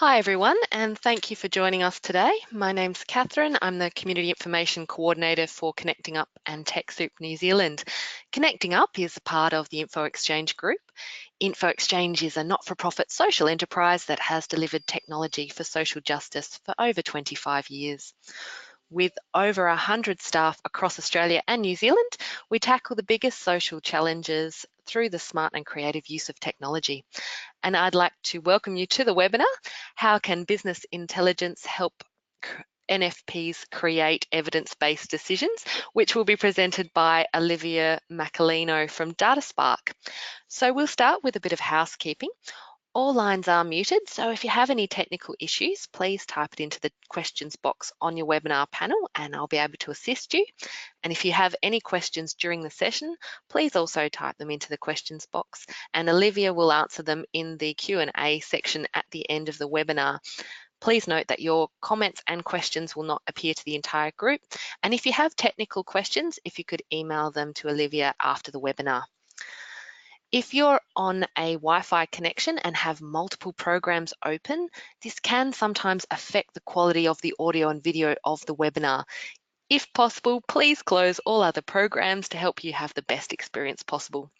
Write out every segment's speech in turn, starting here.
Hi everyone, and thank you for joining us today. My name's Catherine. I'm the Community Information Coordinator for Connecting Up and TechSoup New Zealand. Connecting Up is part of the Info Exchange Group. Info Exchange is a not-for-profit social enterprise that has delivered technology for social justice for over 25 years. With over 100 staff across Australia and New Zealand, we tackle the biggest social challenges through the smart and creative use of technology. And I'd like to welcome you to the webinar, How Can Business Intelligence Help NFPs Create Evidence-Based Decisions, which will be presented by Olivia Macalino from DataSpark. So we'll start with a bit of housekeeping. All lines are muted, so if you have any technical issues, please type it into the questions box on your webinar panel and I'll be able to assist you. And if you have any questions during the session, please also type them into the questions box and Olivia will answer them in the Q&A section at the end of the webinar. Please note that your comments and questions will not appear to the entire group. And if you have technical questions, if you could email them to Olivia after the webinar. If you're on a Wi-Fi connection and have multiple programs open, this can sometimes affect the quality of the audio and video of the webinar. If possible, please close all other programs to help you have the best experience possible.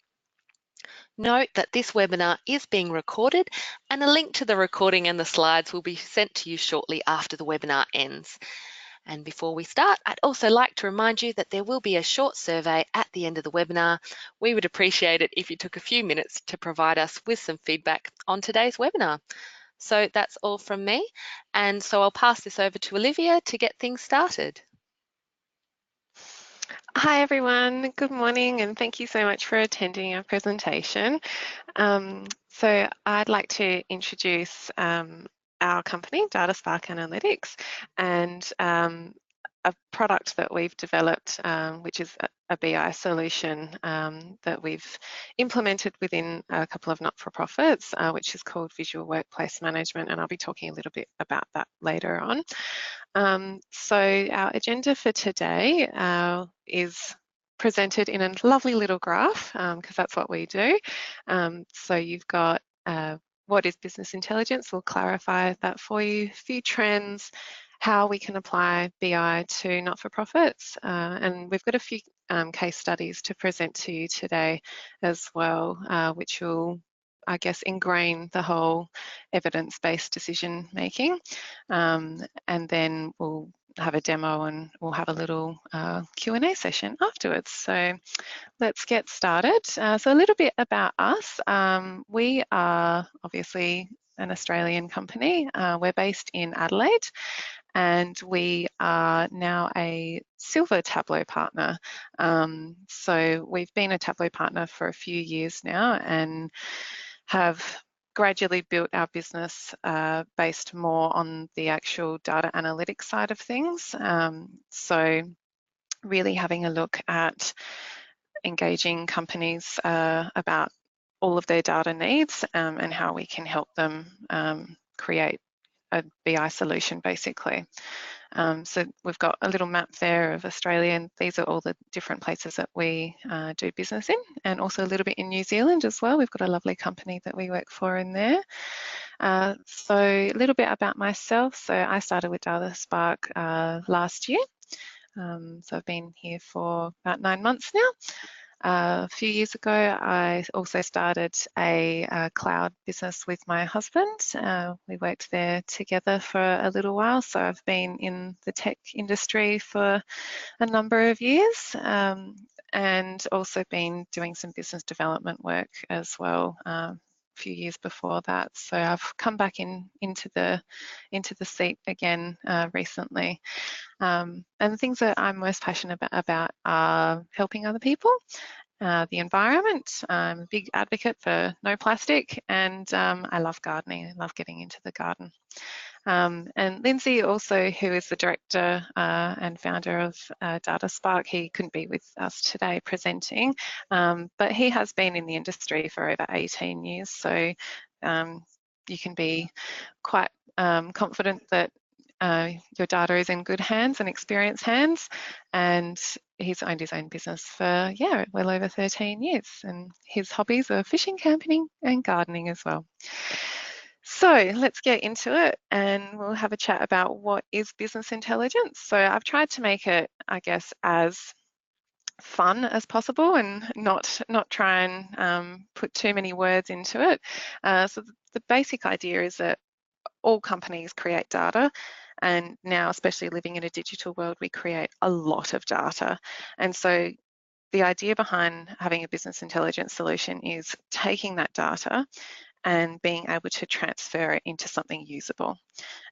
Note that this webinar is being recorded and a link to the recording and the slides will be sent to you shortly after the webinar ends. And before we start, I'd also like to remind you that there will be a short survey at the end of the webinar. We would appreciate it if you took a few minutes to provide us with some feedback on today's webinar. So that's all from me. And so I'll pass this over to Olivia to get things started. Hi everyone, good morning and thank you so much for attending our presentation. So I'd like to introduce our company, DataSpark Analytics, and a product that we've developed, which is a BI solution that we've implemented within a couple of not-for-profits, which is called Visual Workplace Management, and I'll be talking a little bit about that later on. So our agenda for today is presented in a lovely little graph, because that's what we do. So you've got what is business intelligence? We'll clarify that for you, a few trends, how we can apply BI to not-for-profits, and we've got a few case studies to present to you today as well, which will, I guess, ingrain the whole evidence-based decision making, and then we'll have a demo and we'll have a little Q&A session afterwards. So let's get started. So a little bit about us. We are obviously an Australian company. We're based in Adelaide and we are now a Silver Tableau partner. So we've been a Tableau partner for a few years now and have gradually built our business based more on the actual data analytics side of things. So really having a look at engaging companies about all of their data needs and how we can help them create a BI solution basically. So we've got a little map there of Australia and these are all the different places that we do business in, and also a little bit in New Zealand as well. We've got a lovely company that we work for in there. So a little bit about myself. So I started with DataSpark last year. So I've been here for about 9 months now. A few years ago, I also started a cloud business with my husband. We worked there together for a little while, so I've been in the tech industry for a number of years, and also been doing some business development work as well a few years before that. So I've come back into the seat again recently. And the things that I'm most passionate about are helping other people, the environment. I'm a big advocate for no plastic, and I love gardening. I love getting into the garden. And Lindsay also, who is the director and founder of DataSpark, he couldn't be with us today presenting, but he has been in the industry for over 18 years. So you can be quite confident that your data is in good hands and experienced hands, and he's owned his own business for, yeah, well over 13 years, and his hobbies are fishing, camping and gardening as well. So let's get into it and we'll have a chat about what is business intelligence. So I've tried to make it, I guess, as fun as possible and not try and put too many words into it. So the basic idea is that all companies create data, and now, especially living in a digital world, we create a lot of data. And so the idea behind having a business intelligence solution is taking that data and being able to transfer it into something usable.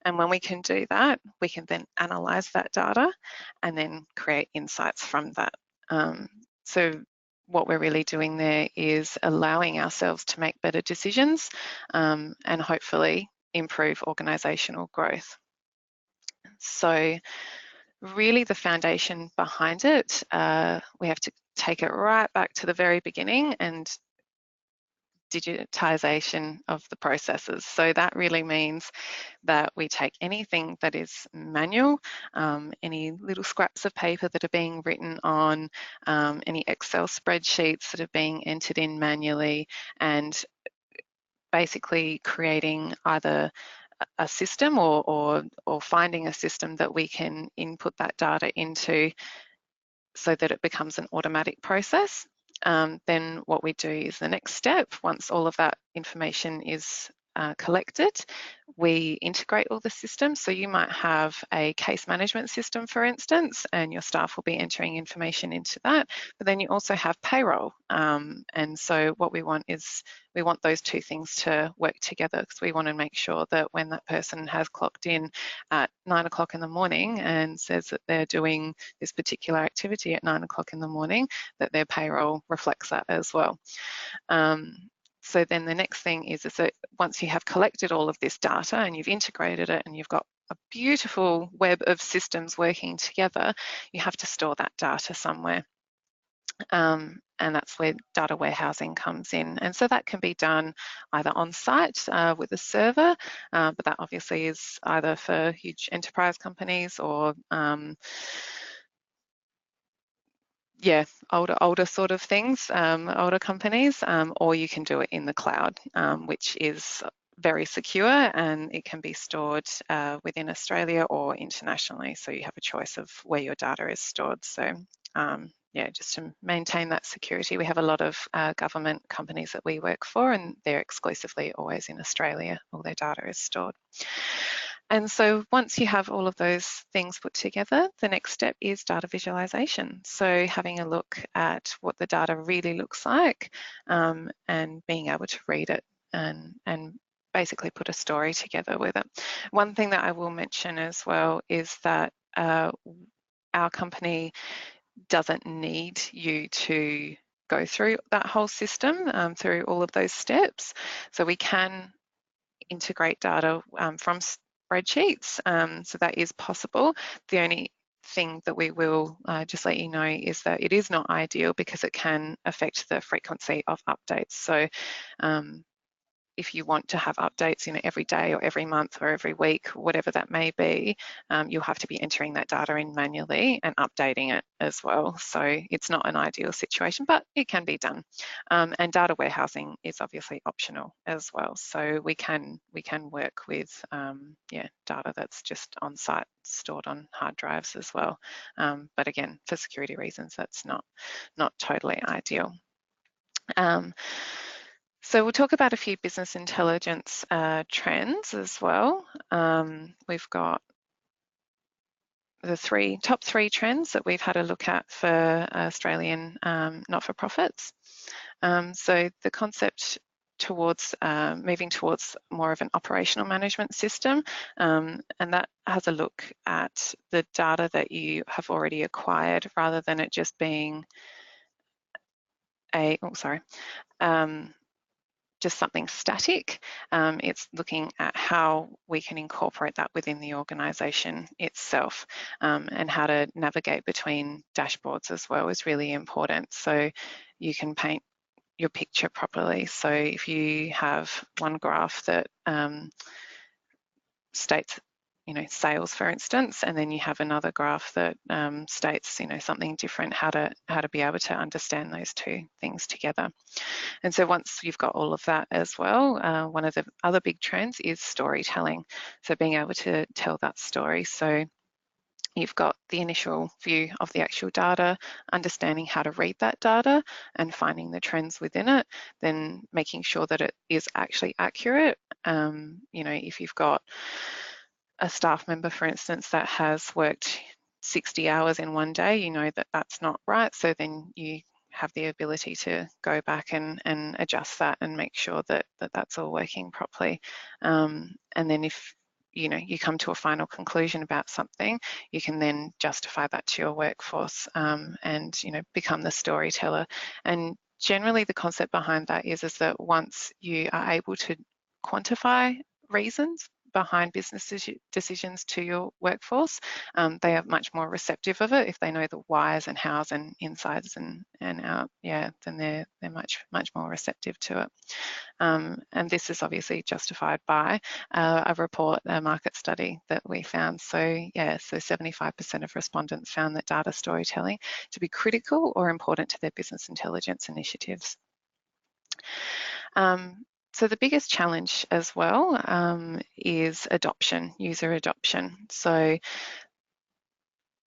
And when we can do that, we can then analyze that data and then create insights from that. So what we're really doing there is allowing ourselves to make better decisions and hopefully improve organisational growth. So really the foundation behind it, we have to take it right back to the very beginning and digitization of the processes. So that really means that we take anything that is manual, any little scraps of paper that are being written on, any Excel spreadsheets that are being entered in manually, and basically creating either a system or finding a system that we can input that data into so that it becomes an automatic process. Then what we do is the next step, once all of that information is collected, we integrate all the systems. So you might have a case management system, for instance, and your staff will be entering information into that, but then you also have payroll. And so what we want is we want those two things to work together, because we want to make sure that when that person has clocked in at 9 o'clock in the morning and says that they're doing this particular activity at 9 o'clock in the morning, that their payroll reflects that as well. So then the next thing is that once you have collected all of this data and you've integrated it and you've got a beautiful web of systems working together, you have to store that data somewhere. And that's where data warehousing comes in. And so that can be done either on site with a server, but that obviously is either for huge enterprise companies or older sort of things, older companies, or you can do it in the cloud, which is very secure, and it can be stored within Australia or internationally. So you have a choice of where your data is stored. So just to maintain that security, we have a lot of government companies that we work for, and they're exclusively always in Australia. All their data is stored. And so once you have all of those things put together, the next step is data visualization. So having a look at what the data really looks like and being able to read it and basically put a story together with it. One thing that I will mention as well is that our company doesn't need you to go through that whole system, through all of those steps. So we can integrate data from spreadsheets, so that is possible. The only thing that we will just let you know is that it is not ideal because it can affect the frequency of updates. So if you want to have updates every day or every month or every week, whatever that may be, you'll have to be entering that data in manually and updating it as well. So it's not an ideal situation, but it can be done. And data warehousing is obviously optional as well. So we can work with data that's just on site, stored on hard drives as well. But again, for security reasons, that's not totally ideal. So we'll talk about a few business intelligence trends as well. We've got the top three trends that we've had a look at for Australian not-for-profits. So the concept towards moving towards more of an operational management system, and that has a look at the data that you have already acquired rather than it just being just something static. It's looking at how we can incorporate that within the organisation itself, and how to navigate between dashboards as well is really important. So you can paint your picture properly. So if you have one graph that states sales, for instance, and then you have another graph that states something different, how to be able to understand those two things together. And so once you've got all of that as well, one of the other big trends is storytelling. So being able to tell that story. So you've got the initial view of the actual data, understanding how to read that data and finding the trends within it, then making sure that it is actually accurate. You know, if you've got a staff member, for instance, that has worked 60 hours in one day, you know that that's not right. So then you have the ability to go back and adjust that and make sure that that's all working properly. And then if you know you come to a final conclusion about something, you can then justify that to your workforce and you know become the storyteller. And generally the concept behind that is that once you are able to quantify reasons behind business decisions to your workforce, they are much more receptive of it. If they know the whys and hows and insides and out, yeah, then they're much more receptive to it. And this is obviously justified by a report, a market study that we found. So yeah, so 75% of respondents found that data storytelling to be critical or important to their business intelligence initiatives. So the biggest challenge as well is adoption, user adoption. So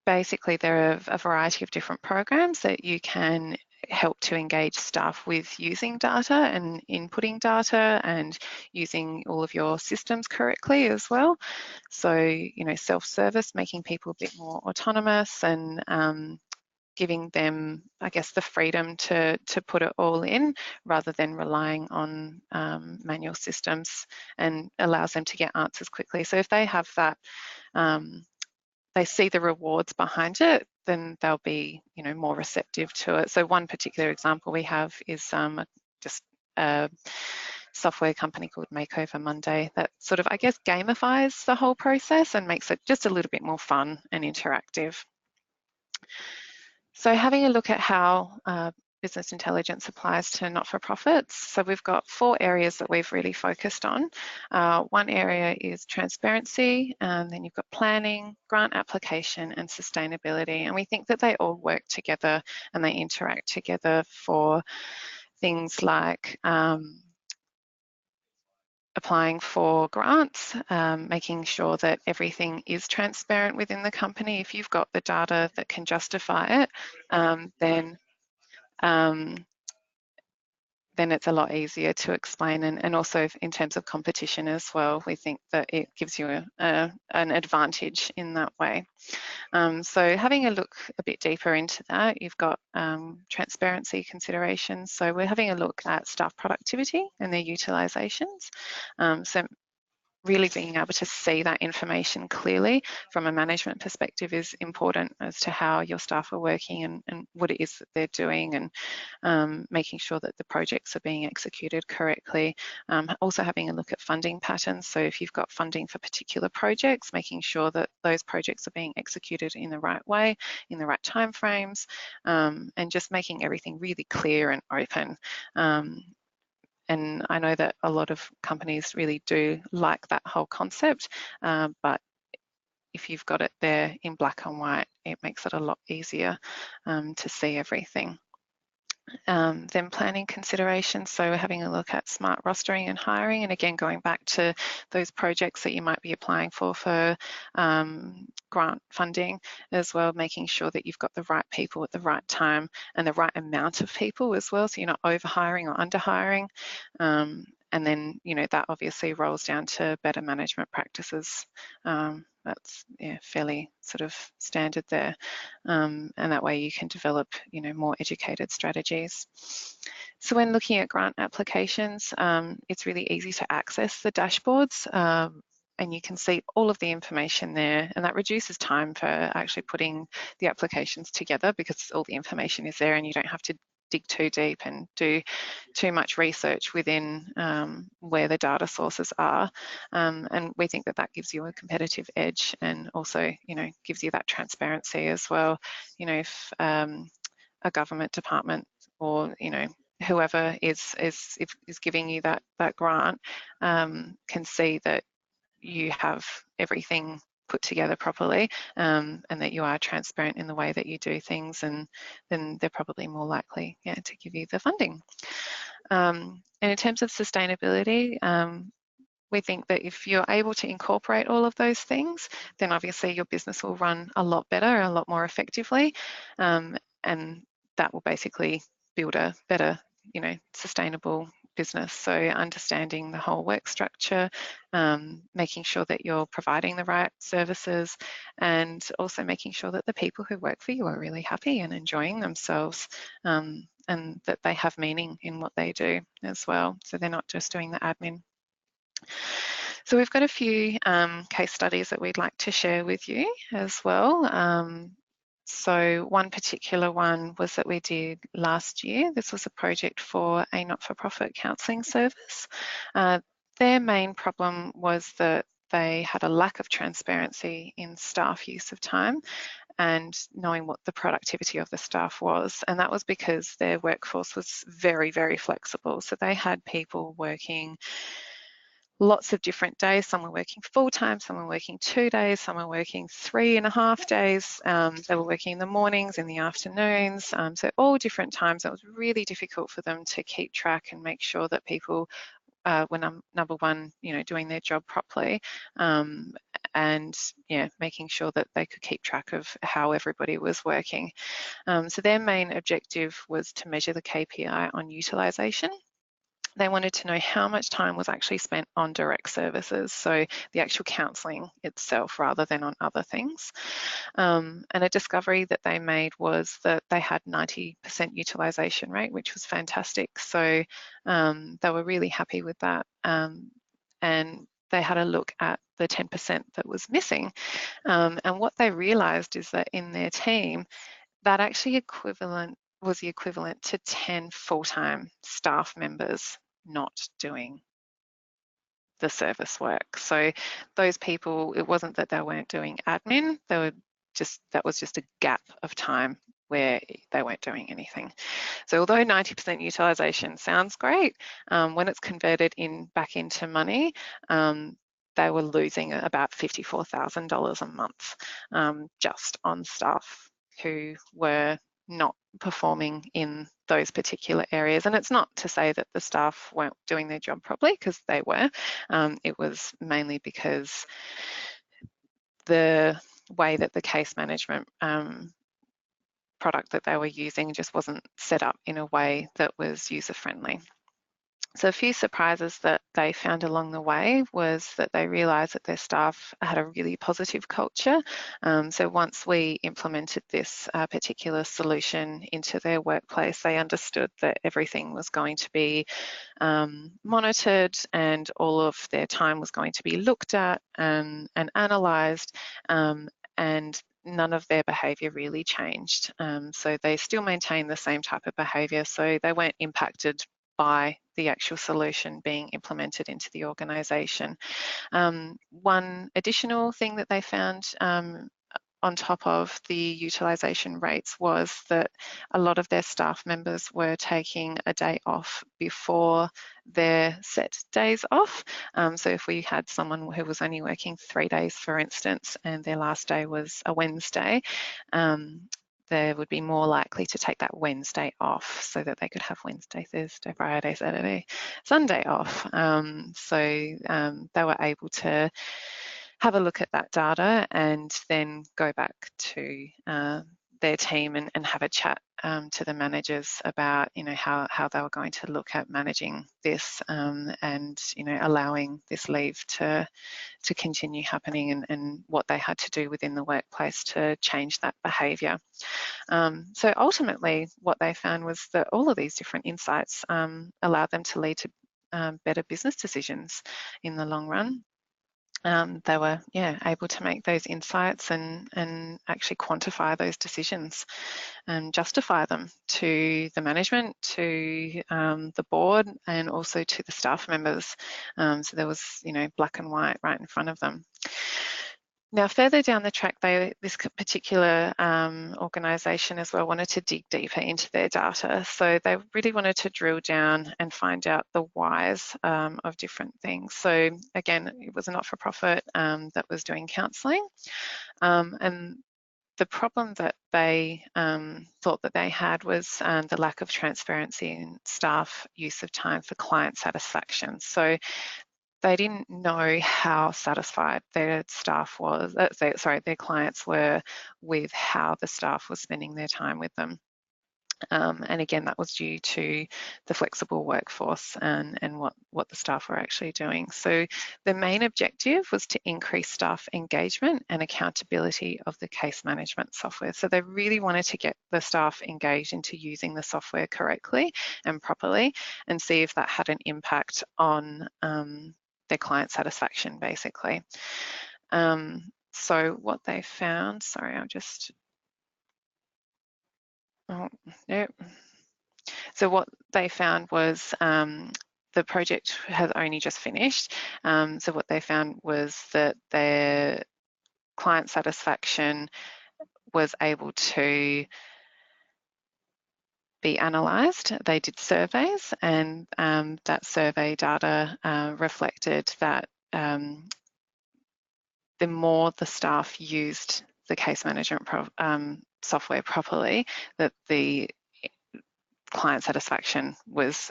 basically there are a variety of different programs that you can help to engage staff with using data and inputting data and using all of your systems correctly as well. So, you know, self-service, making people a bit more autonomous and giving them, I guess, the freedom to put it all in rather than relying on manual systems, and allows them to get answers quickly. So if they have that, they see the rewards behind it, then they'll be, you know, more receptive to it. So one particular example we have is just a software company called Makeover Monday that sort of, I guess, gamifies the whole process and makes it just a little bit more fun and interactive. So having a look at how business intelligence applies to not-for-profits. So we've got 4 areas that we've really focused on. One area is transparency, and then you've got planning, grant application, and sustainability. And we think that they all work together and they interact together for things like applying for grants, making sure that everything is transparent within the company. If you've got the data that can justify it, then it's a lot easier to explain. And also in terms of competition as well, we think that it gives you an advantage in that way. So having a look a bit deeper into that, you've got transparency considerations. So we're having a look at staff productivity and their utilisations. So really being able to see that information clearly from a management perspective is important as to how your staff are working and what it is that they're doing, and making sure that the projects are being executed correctly. Also having a look at funding patterns. So if you've got funding for particular projects, making sure that those projects are being executed in the right way, in the right timeframes, and just making everything really clear and open. And I know that a lot of companies really do like that whole concept, but if you've got it there in black and white, it makes it a lot easier to see everything. Then planning considerations, so having a look at smart rostering and hiring, and again going back to those projects that you might be applying for grant funding as well, making sure that you've got the right people at the right time and the right amount of people as well, so you're not over hiring or under hiring. And then, you know, that obviously rolls down to better management practices. That's fairly sort of standard there. And that way you can develop, you know, more educated strategies. So when looking at grant applications, it's really easy to access the dashboards. And you can see all of the information there, and that reduces time for actually putting the applications together because all the information is there and you don't have to dig too deep and do too much research within where the data sources are. And we think that that gives you a competitive edge, and also, you know, gives you that transparency as well. You know, if a government department or, you know, whoever is giving you that grant can see that you have everything put together properly, and that you are transparent in the way that you do things, and then they're probably more likely to give you the funding. And in terms of sustainability, we think that if you're able to incorporate all of those things, then obviously your business will run a lot better, a lot more effectively, and that will basically build a better, sustainable business. So understanding the whole work structure, making sure that you're providing the right services, and also making sure that the people who work for you are really happy and enjoying themselves, and that they have meaning in what they do as well. So they're not just doing the admin. So we've got a few case studies that we'd like to share with you as well. So one particular one was that we did last year. This was a project for a not-for-profit counselling service. Their main problem was that they had a lack of transparency in staff use of time and knowing what the productivity of the staff was. And that was because their workforce was very, very flexible. So they had people working lots of different days. Some were working full-time, some were working 2 days, some were working 3.5 days. They were working in the mornings, in the afternoons, so all different times. It was really difficult for them to keep track and make sure that people were number one, doing their job properly, and making sure that they could keep track of how everybody was working. So their main objective was to measure the KPI on utilisation. They wanted to know how much time was actually spent on direct services, so the actual counselling itself rather than on other things. And a discovery that they made was that they had 90% utilisation rate, which was fantastic. So they were really happy with that. And they had a look at the 10% that was missing. And what they realised is that in their team, that actually was the equivalent to 10 full-time staff members not doing the service work. So those people, it wasn't that they weren't doing admin, that was just a gap of time where they weren't doing anything. So although 90% utilisation sounds great, when it's converted back into money, they were losing about $54,000 a month just on staff who were not performing in those particular areas. And it's not to say that the staff weren't doing their job properly, because they were. It was mainly because the way that the case management product that they were using just wasn't set up in a way that was user-friendly. So a few surprises that they found along the way was that they realised that their staff had a really positive culture. So once we implemented this particular solution into their workplace, they understood that everything was going to be monitored, and all of their time was going to be looked at and analysed, and none of their behaviour really changed. So they still maintained the same type of behaviour, so they weren't impacted by the actual solution being implemented into the organisation. One additional thing that they found on top of the utilisation rates was that a lot of their staff members were taking a day off before their set days off. So if we had someone who was only working 3 days, for instance, and their last day was a Wednesday, they would be more likely to take that Wednesday off so that they could have Wednesday, Thursday, Friday, Saturday, Sunday off. So they were able to have a look at that data and then go back to their team and have a chat to the managers about how they were going to look at managing this, and allowing this leave to continue happening, and what they had to do within the workplace to change that behaviour. So ultimately what they found was that all of these different insights allowed them to lead to better business decisions in the long run. They were able to make those insights and actually quantify those decisions and justify them to the management, to the board, and also to the staff members. So there was black and white right in front of them. Now, further down the track, this particular organisation as well wanted to dig deeper into their data. So they really wanted to drill down and find out the whys of different things. So again, it was a not-for-profit that was doing counselling, and the problem that they thought that they had was the lack of transparency in staff use of time for client satisfaction. So they didn't know how satisfied their staff was, their clients were with how the staff was spending their time with them. And again, that was due to the flexible workforce and what the staff were actually doing. So the main objective was to increase staff engagement and accountability of the case management software. So they really wanted to get the staff engaged into using the software correctly and properly and see if that had an impact on their client satisfaction, basically. So what they found, sorry, I'll just, oh, nope. So what they found was the project has only just finished. So what they found was that their client satisfaction was able to be analysed. They did surveys, and that survey data reflected that the more the staff used the case management software properly, that the client satisfaction was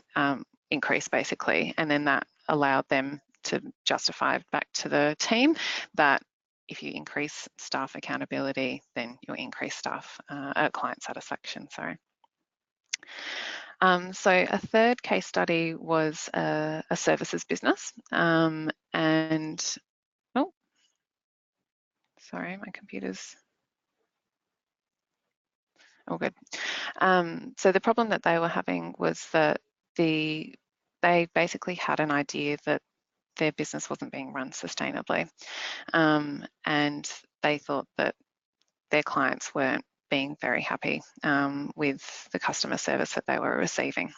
increased, basically, and then that allowed them to justify back to the team that if you increase staff accountability, then you'll increase staff client satisfaction. Sorry. So a third case study was a services business, and oh, sorry, my computer's all good. So the problem that they were having was that they basically had an idea that their business wasn't being run sustainably, and they thought that their clients weren't being very happy with the customer service that they were receiving.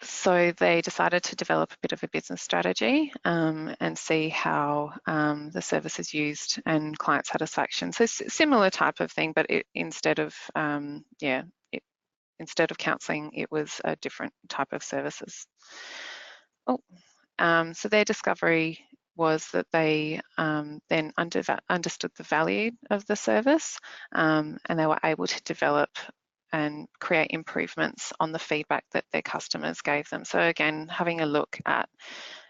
So they decided to develop a bit of a business strategy and see how the service is used and client satisfaction. So similar type of thing, but instead of instead of counselling, it was a different type of services. So their discovery was that they then understood the value of the service, and they were able to develop and create improvements on the feedback that their customers gave them. So again, having a look at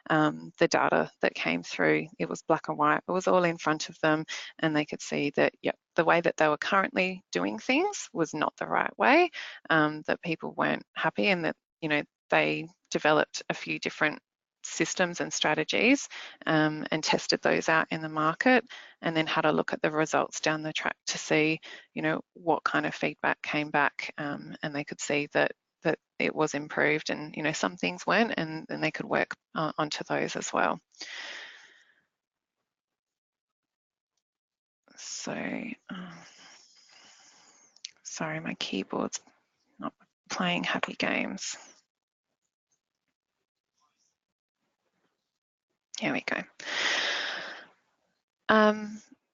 the data that came through, it was black and white, it was all in front of them, and they could see that, yep, the way that they were currently doing things was not the right way, that people weren't happy, and that, you know, they developed a few different systems and strategies and tested those out in the market, and then had a look at the results down the track to see, you know, what kind of feedback came back, and they could see that it was improved, and, you know, some things weren't, and they could work onto those as well. So, sorry, my keyboard's not playing happy games. Here we go.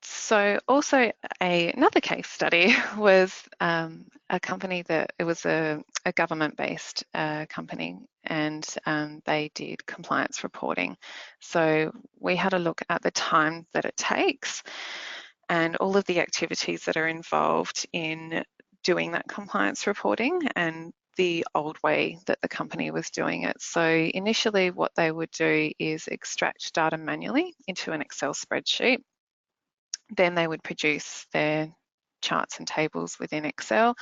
So also another case study was a company that, it was a government-based company, and they did compliance reporting. So we had a look at the time that it takes and all of the activities that are involved in doing that compliance reporting and the old way that the company was doing it. So initially what they would do is extract data manually into an Excel spreadsheet. Then they would produce their charts and tables within Excel,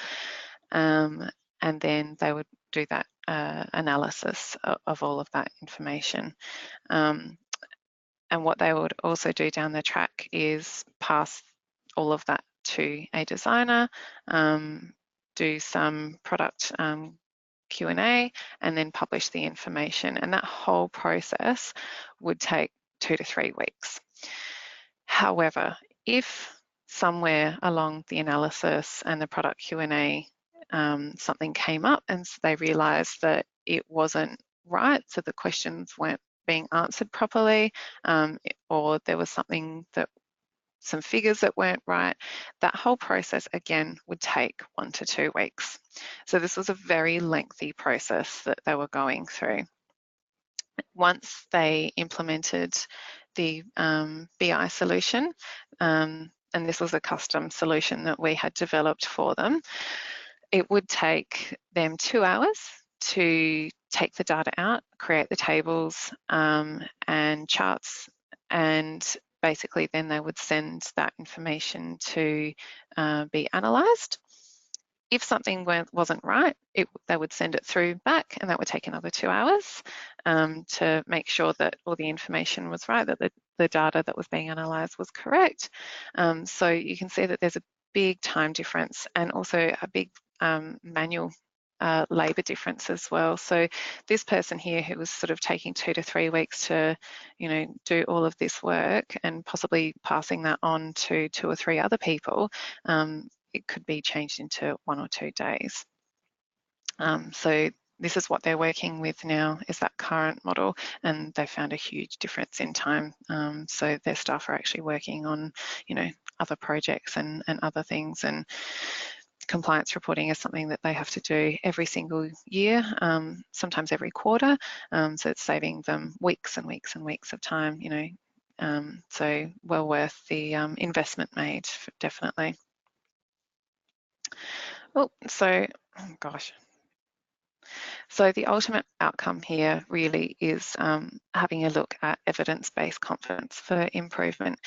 and then they would do that analysis of all of that information. And what they would also do down the track is pass all of that to a designer, do some product Q&A, and then publish the information. And that whole process would take 2 to 3 weeks. However, if somewhere along the analysis and the product Q&A something came up and they realised that it wasn't right, so the questions weren't being answered properly, or there was some figures that weren't right, that whole process again would take 1 to 2 weeks. So this was a very lengthy process that they were going through. Once they implemented the BI solution, and this was a custom solution that we had developed for them, it would take them 2 hours to take the data out, create the tables and charts, and basically then they would send that information to be analysed. If something wasn't right, they would send it through back, and that would take another 2 hours to make sure that all the information was right, that the data that was being analysed was correct. So you can see that there's a big time difference and also a big manual labour difference as well. So this person here who was sort of taking 2 to 3 weeks to, do all of this work and possibly passing that on to 2 or 3 other people, it could be changed into 1 or 2 days. So this is what they're working with now, is that current model, and they found a huge difference in time. So their staff are actually working on, other projects and other things, and compliance reporting is something that they have to do every single year, sometimes every quarter. So it's saving them weeks and weeks and weeks of time, so well worth the investment made, definitely. Oh, gosh. So the ultimate outcome here really is having a look at evidence-based confidence for improvement.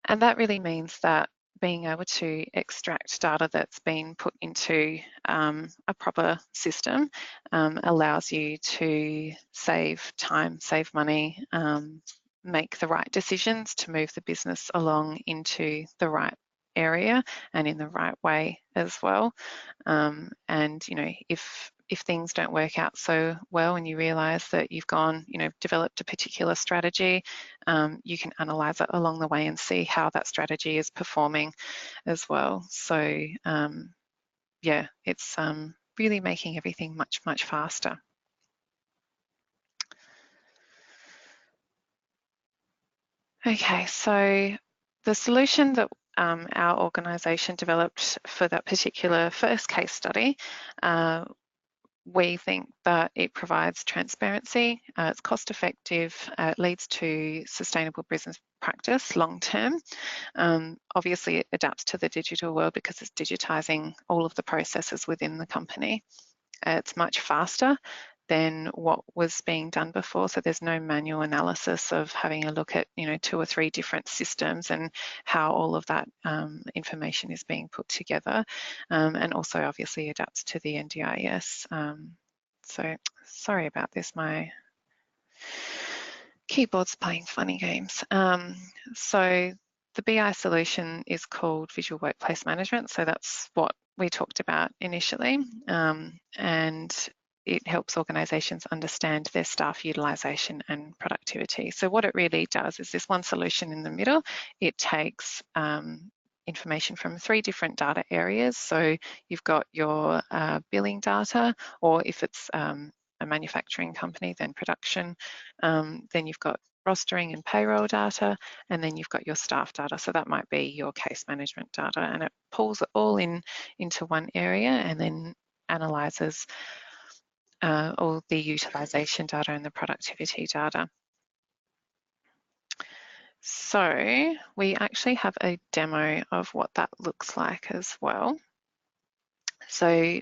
And that really means that being able to extract data that's been put into a proper system allows you to save time, save money, make the right decisions to move the business along into the right area and in the right way as well. And if things don't work out so well and you realise that you've developed a particular strategy, you can analyse it along the way and see how that strategy is performing as well. So yeah, it's really making everything much, much faster. Okay, so the solution that our organisation developed for that particular first case study, we think that it provides transparency, it's cost effective, it leads to sustainable business practice long term. Obviously it adapts to the digital world because it's digitising all of the processes within the company. It's much faster than what was being done before, so there's no manual analysis of having a look at 2 or 3 different systems and how all of that information is being put together, and also obviously adapts to the NDIS. So sorry about this, my keyboard's playing funny games. So the BI solution is called Visual Workplace Management, so that's what we talked about initially, and it helps organisations understand their staff utilisation and productivity. So what it really does is this one solution in the middle. It takes information from 3 different data areas. So you've got your billing data, or if it's a manufacturing company, then production. Then you've got rostering and payroll data, and then you've got your staff data. So that might be your case management data, and it pulls it all into one area and then analyses all the utilisation data and the productivity data. So we actually have a demo of what that looks like as well. So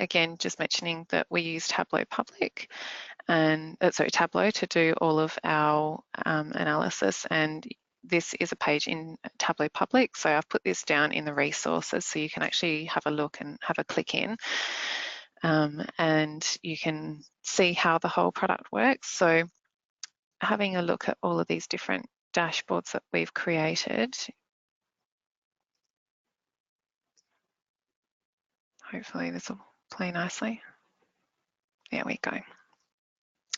again, just mentioning that we use Tableau Public and Tableau to do all of our analysis, and this is a page in Tableau Public. So I've put this down in the resources so you can actually have a look and have a click in. And you can see how the whole product works. So having a look at all of these different dashboards that we've created, hopefully this will play nicely. There we go.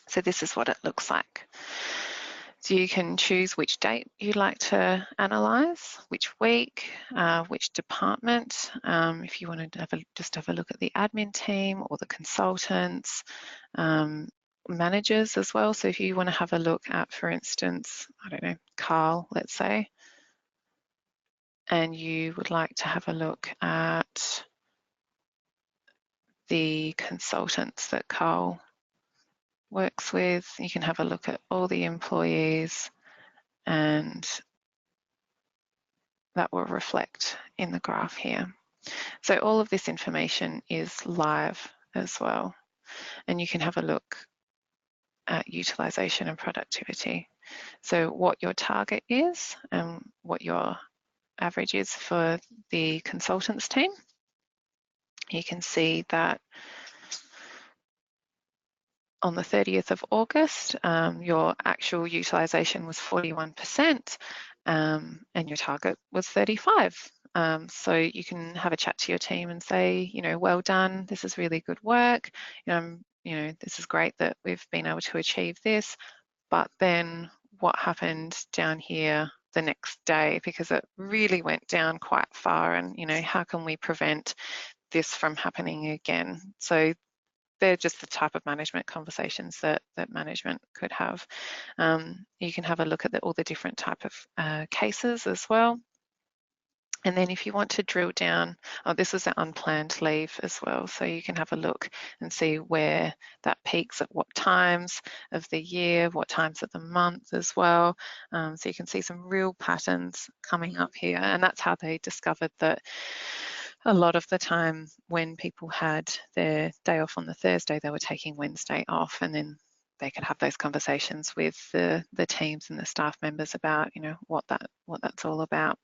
So this is what it looks like. So you can choose which date you'd like to analyse, which week, which department. If you want to just have a look at the admin team or the consultants, managers as well. So if you want to have a look at, for instance, I don't know, Carl, let's say, and you would like to have a look at the consultants that Carl works with, you can have a look at all the employees and that will reflect in the graph here. So all of this information is live as well, and you can have a look at utilisation and productivity. So what your target is and what your average is for the consultants team. You can see that on the 30th of August, your actual utilisation was 41%, and your target was 35. So you can have a chat to your team and say, well done, this is really good work. This is great that we've been able to achieve this. But then what happened down here the next day, because it really went down quite far, and how can we prevent this from happening again? So they're just the type of management conversations that management could have. You can have a look at all the different type of cases as well. And then if you want to drill down, this is an unplanned leave as well, so you can have a look and see where that peaks at what times of the year, what times of the month as well. So you can see some real patterns coming up here, and that's how they discovered that a lot of the time when people had their day off on the Thursday, they were taking Wednesday off, and then they could have those conversations with the teams and the staff members about what that's all about.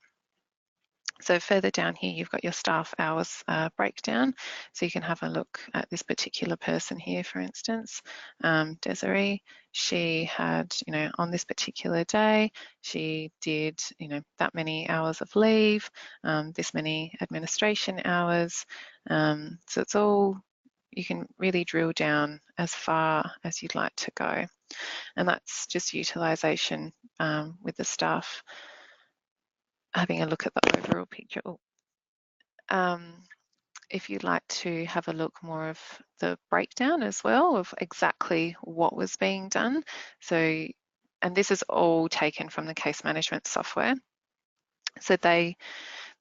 So further down here, you've got your staff hours breakdown. So you can have a look at this particular person here, for instance, Desiree. She had, on this particular day, she did, that many hours of leave, this many administration hours. So it's all, you can really drill down as far as you'd like to go. And that's just utilisation with the staff. Having a look at the overall picture. If you'd like to have a look more of the breakdown as well of exactly what was being done. So, and this is all taken from the case management software. So the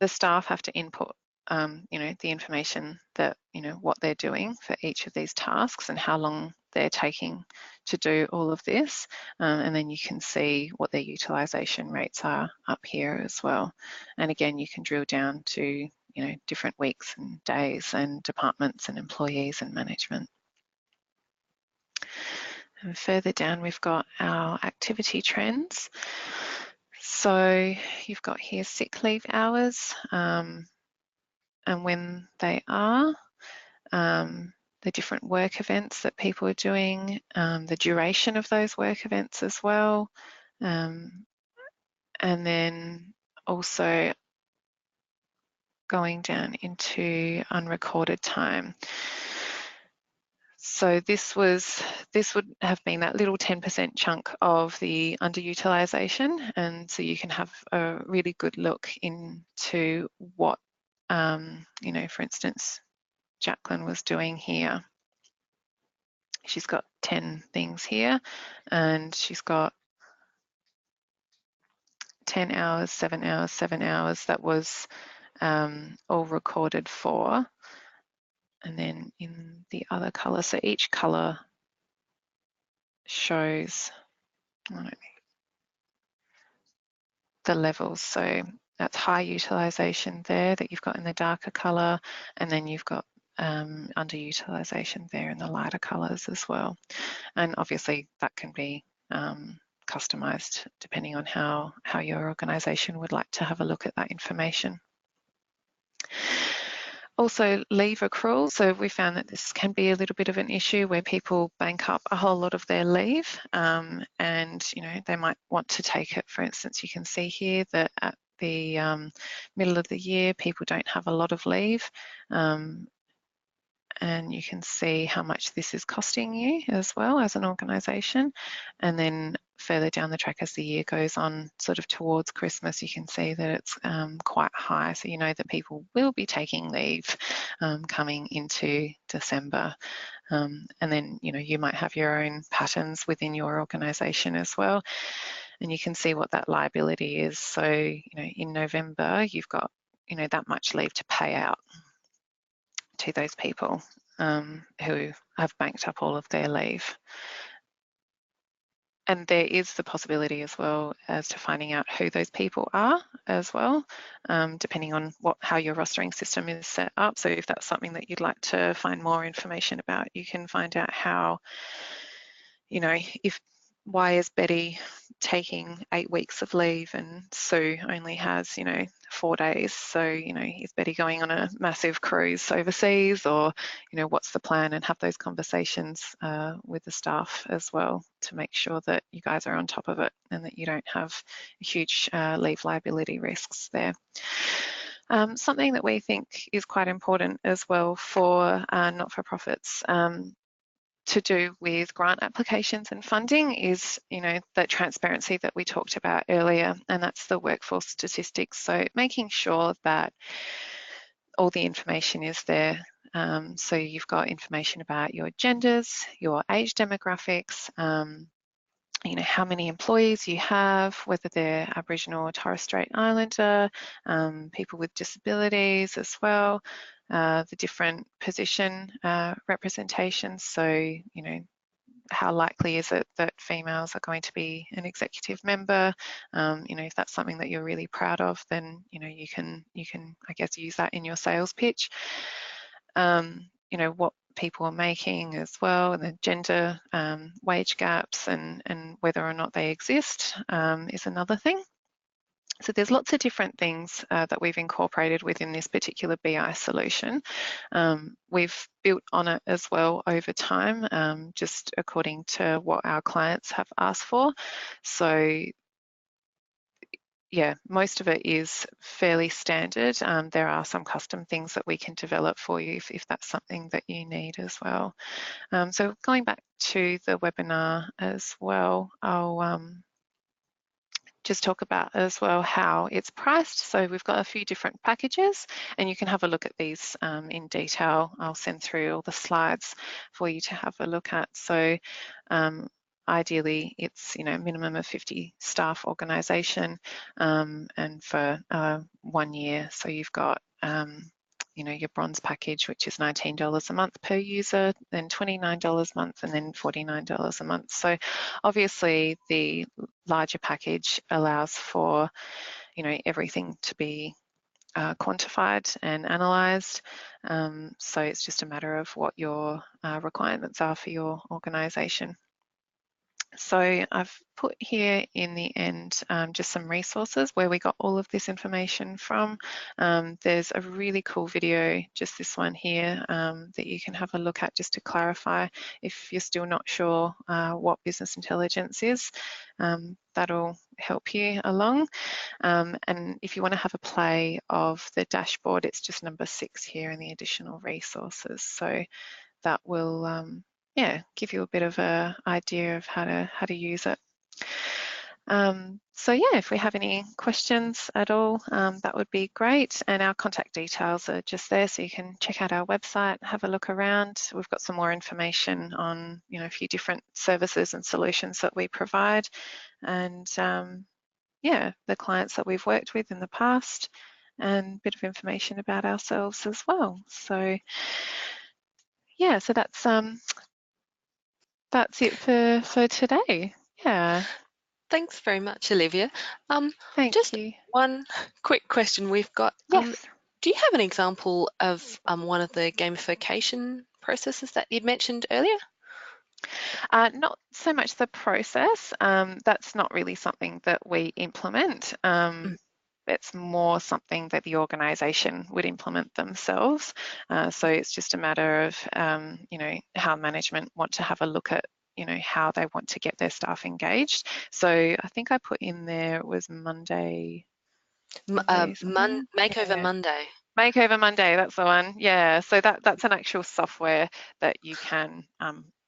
staff have to input, the information that, what they're doing for each of these tasks and how long they're taking to do all of this. And then you can see what their utilisation rates are up here as well. And again, you can drill down to different weeks and days and departments and employees and management. And further down, we've got our activity trends. So you've got here sick leave hours and when they are, the different work events that people are doing, the duration of those work events as well, and then also going down into unrecorded time. So this would have been that little 10% chunk of the underutilisation, and so you can have a really good look into what, for instance, Jacqueline was doing here. She's got 10 things here, and she's got 10 hours, 7 hours, 7 hours that was all recorded for. And then in the other colour, so each colour shows the levels. So that's high utilisation there that you've got in the darker colour, and then you've got underutilisation there in the lighter colours as well. And obviously that can be customised depending on how your organisation would like to have a look at that information. Also leave accrual. So we found that this can be a little bit of an issue where people bank up a whole lot of their leave and they might want to take it. For instance, you can see here that at the middle of the year people don't have a lot of leave, and you can see how much this is costing you as well as an organisation. And then further down the track as the year goes on, sort of towards Christmas, you can see that it's quite high. So you know that people will be taking leave coming into December. And then, you might have your own patterns within your organisation as well. And you can see what that liability is. So, in November, you've got, that much leave to pay out to those people who have banked up all of their leave. and there is the possibility as well as to finding out who those people are as well, depending on how your rostering system is set up. So if that's something that you'd like to find more information about, you can find out how, if why is Betty taking 8 weeks of leave and Sue only has, 4 days? So, is Betty going on a massive cruise overseas, or, what's the plan? And have those conversations with the staff as well to make sure that you guys are on top of it and that you don't have huge leave liability risks there. Something that we think is quite important as well for not-for-profits to do with grant applications and funding is, the transparency that we talked about earlier, and that's the workforce statistics. So making sure that all the information is there. So you've got information about your genders, your age demographics, how many employees you have, whether they're Aboriginal or Torres Strait Islander, people with disabilities as well, the different position representations. So, how likely is it that females are going to be an executive member? If that's something that you're really proud of, then you can I guess use that in your sales pitch. What people are making as well, and the gender wage gaps and whether or not they exist is another thing. So there's lots of different things that we've incorporated within this particular BI solution. We've built on it as well over time, just according to what our clients have asked for. So yeah, most of it is fairly standard. There are some custom things that we can develop for you if that's something that you need as well. So going back to the webinar as well, I'll just talk about as well how it's priced. So we've got a few different packages, and you can have a look at these in detail. I'll send through all the slides for you to have a look at. So ideally it's a minimum of 50 staff organisation, and for 1 year. So you've got your bronze package, which is $19 a month per user, then $29 a month, and then $49 a month. So obviously the larger package allows for everything to be quantified and analysed. So it's just a matter of what your requirements are for your organisation. So I've put here in the end just some resources where we got all of this information from. There's a really cool video, just this one here, that you can have a look at just to clarify if you're still not sure what business intelligence is. That'll help you along. And if you want to have a play of the dashboard, it's just number 6 here in the additional resources. So that will give you a bit of an idea of how to use it. So yeah, if we have any questions at all, that would be great. And our contact details are just there, so you can check out our website, have a look around. We've got some more information on a few different services and solutions that we provide, and the clients that we've worked with in the past, and a bit of information about ourselves as well. So yeah, so that's it for today. Yeah. Thanks very much, Olivia. Thank Just you. one quick question we've got. Yes. Do you have an example of one of the gamification processes that you'd mentioned earlier? Not so much the process. That's not really something that we implement. It's more something that the organisation would implement themselves. So it's just a matter of, how management want to have a look at, how they want to get their staff engaged. So I think I put in there, it was Monday. Makeover Yeah. Monday. Makeover Monday, that's the one. Yeah, so that's an actual software that you can,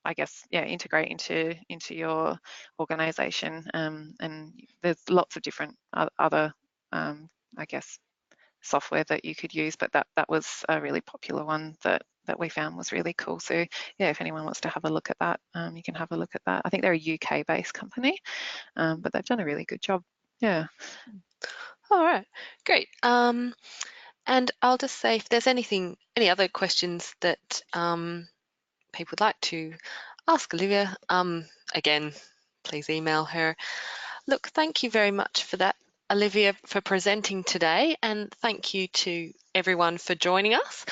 I guess, integrate into your organisation. And there's lots of different other, I guess, software that you could use, but that was a really popular one that we found was really cool. So yeah, if anyone wants to have a look at that, you can have a look at that. I think they're a UK-based company, but they've done a really good job. Yeah. All right, great. And I'll just say, if there's any other questions that people would like to ask Olivia, again, please email her. Look, thank you very much for that, Olivia, for presenting today, and thank you to everyone for joining us.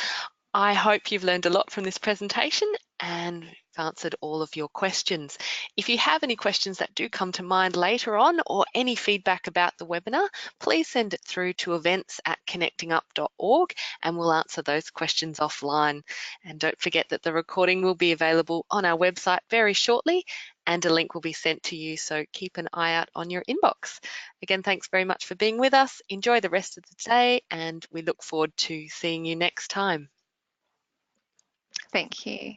I hope you've learned a lot from this presentation and answered all of your questions. If you have any questions that do come to mind later on or any feedback about the webinar, please send it through to events@connectingup.org and we'll answer those questions offline. And don't forget that the recording will be available on our website very shortly and a link will be sent to you, so keep an eye out on your inbox. Again, thanks very much for being with us. Enjoy the rest of the day and we look forward to seeing you next time. Thank you.